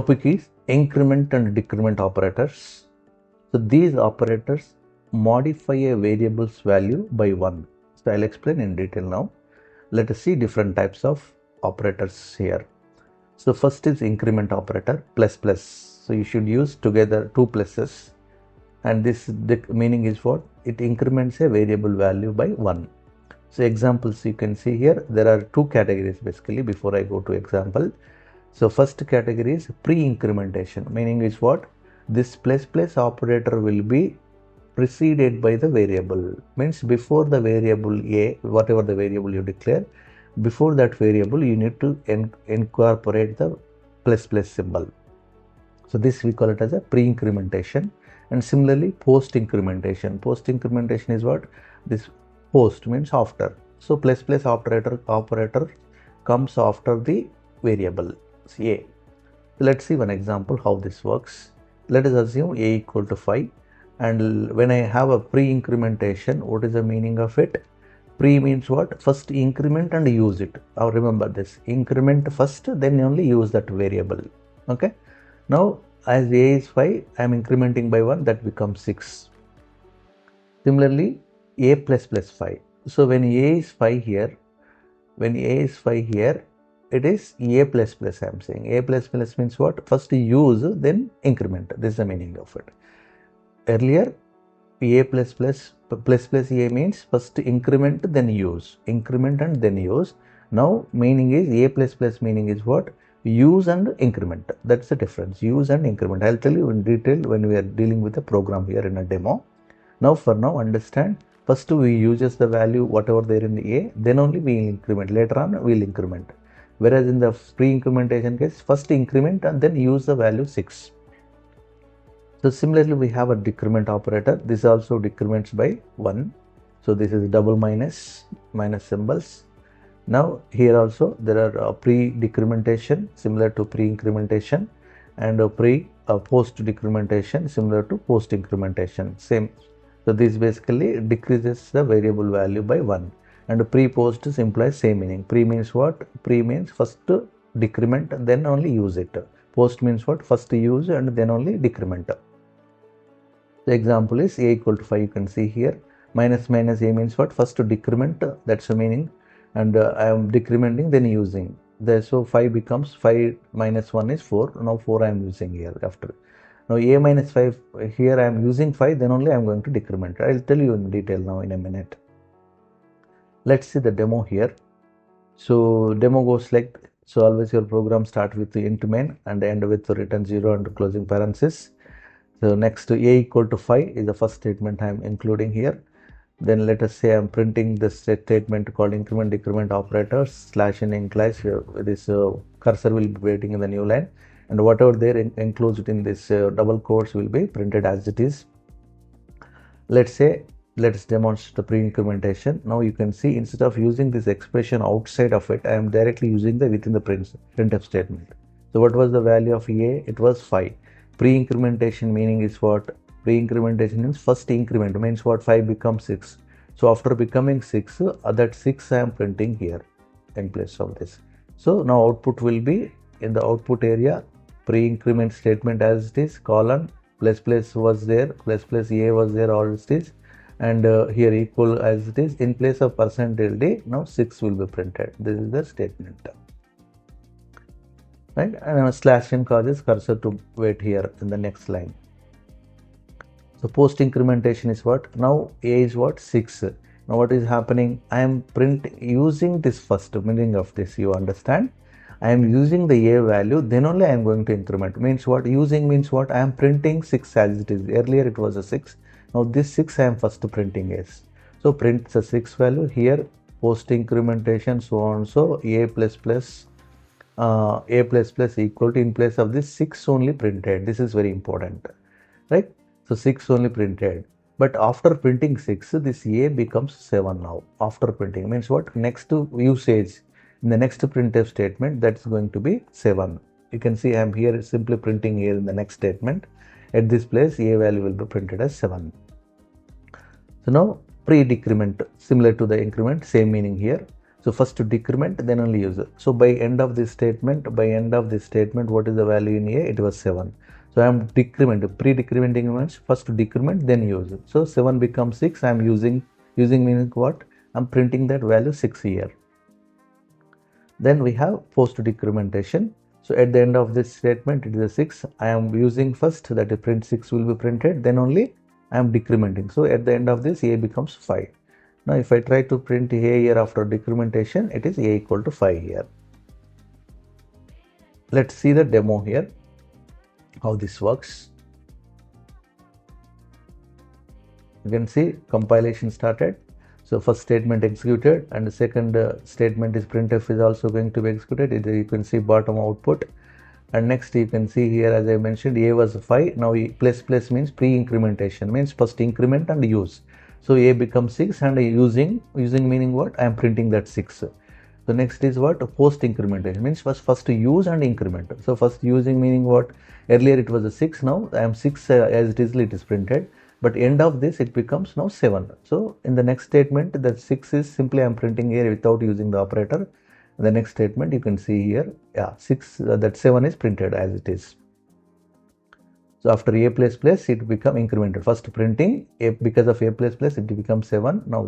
topic is increment and decrement operators. So these operators modify a variable's value by 1. So I'll explain in detail now. Let us see different types of operators here. So first is increment operator, plus plus. So you should use together two pluses, and this the meaning is what? It increments a variable value by 1. So examples you can see here, there are two categories basically before I go to example. So first category is pre-incrementation, meaning is what? This plus plus operator will be preceded by the variable, means before the variable a, whatever the variable you declare, before that variable you need to incorporate the plus plus symbol. So this we call it as a pre-incrementation. And similarly post-incrementation. Post-incrementation is what? This post means after. So plus plus operator comes after the variable a. So let's see one example how this works. Let us assume a equal to 5, and when I have a pre-incrementation, what is the meaning of it? Pre means what? First increment and use it. Now remember this, increment first, then only use that variable. Okay. Now as a is 5, I am incrementing by 1, that becomes 6. Similarly a plus plus 5. So when a is 5 here, it is a plus plus. I am saying a plus plus means what? First use, then increment. This is the meaning of it. Earlier a plus plus a means first increment then use, increment and then use. Now meaning is a plus plus meaning is what? Use and increment. That's the difference, use and increment. I'll tell you in detail when we are dealing with the program here in a demo. Now for now understand, first we uses the value whatever there in the a, then only we increment, later on we will increment. Whereas in the pre-incrementation case, first increment and then use the value 6. So similarly we have a decrement operator. This also decrements by 1. So this is double minus symbols. Now here also there are pre-decrementation similar to pre-incrementation, and post-decrementation similar to post-incrementation, same. So this basically decreases the variable value by 1, and pre-post implies same meaning. Pre means what? Pre means first decrement and then only use it. Post means what? First use and then only decrement. The example is a equal to 5, you can see here. Minus minus a means what? First decrement, that's the meaning, and I am decrementing then using. So 5 becomes 5 minus 1 is 4. Now 4 I am using here after. Now a minus 5, here I am using 5, then only I am going to decrement. I will tell you in detail now in a minute. Let's see the demo here. So demo goes like, so always your program start with the int main and end with the return 0 and closing parenthesis. So next to a equal to 5 is the first statement I am including here. Then let us say I am printing this statement called increment decrement operators /n inclies. This cursor will be waiting in the new line, and whatever there enclosed in this double quotes will be printed as it is. Let's demonstrate the pre-incrementation. Now you can see instead of using this expression outside of it, I am directly using the within the printf statement. So what was the value of a? It was 5. Pre-incrementation meaning is what? Pre-incrementation means first increment, means what? 5 becomes 6. So after becoming 6, that 6 I am printing here in place of this. So now output will be in the output area, pre-increment statement as it is, colon, plus plus was there, plus plus a was there, all it is, and here equal as it is. In place of %d, now 6 will be printed. This is the statement. Right, and /n causes cursor to wait here in the next line. So post incrementation is what? Now a is what? 6. Now what is happening? I am using this first, meaning of this you understand. I am using the a value, then only I am going to increment. Means what? Using means what? I am printing 6 as it is. Earlier it was a 6. Now this 6 I am first printing as. So print the 6 value here, post incrementation, so on. So a plus plus equal to, in place of this 6 only printed. This is very important, right? So 6 only printed, but after printing 6, this a becomes 7 now. After printing means what? Next to usage in the next printf statement, that's going to be 7. You can see I am here simply printing here in the next statement. At this place a value will be printed as 7. So now pre-decrement similar to the increment, same meaning here. So first to decrement, then only use. So by end of this statement, what is the value in A? It was 7. So I am pre-decrementing means first to decrement, then use. So 7 becomes 6. I am using meaning what? I am printing that value 6 here. Then we have post-decrementation. So at the end of this statement, it is a 6. I am using first that a print 6 will be printed, then only I am decrementing. So at the end of this, A becomes 5. Now if I try to print A here after decrementation, it is A equal to 5 here. Let's see the demo here, how this works. You can see compilation started. So first statement executed, and the second statement is printf is also going to be executed. You can see bottom output. And next you can see here, as I mentioned, A was 5. Now plus means pre-incrementation, means first increment and use. So A becomes 6, and using meaning what? I am printing that 6. So next is what? Post incrementation, means first use and increment. So first using meaning what? Earlier it was a 6, now I am 6 as it is printed. But end of this it becomes now 7. So in the next statement, that 6 is simply I am printing here without using the operator. The next statement you can see here, 6 that 7 is printed as it is. So after A++, it become incremented. First printing A, because of A++, it becomes 7. Now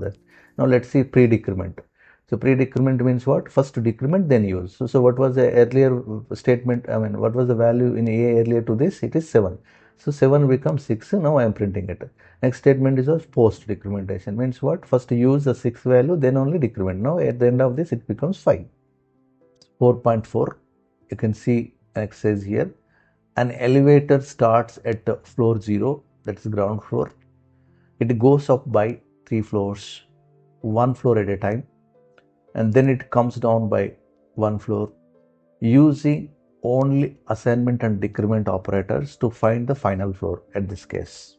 let's see pre-decrement. So pre-decrement means what? First to decrement, then use. So what was the earlier statement? I mean, what was the value in A earlier to this? It is 7. So 7 becomes 6. Now I am printing it. Next statement is post decrementation. Means what? First use the 6 value, then only decrement. Now at the end of this, it becomes 5. 4.4. You can see exercise here. An elevator starts at floor 0, that is ground floor. It goes up by 3 floors, 1 floor at a time, and then it comes down by 1 floor, using only assignment and decrement operators to find the final floor at this case.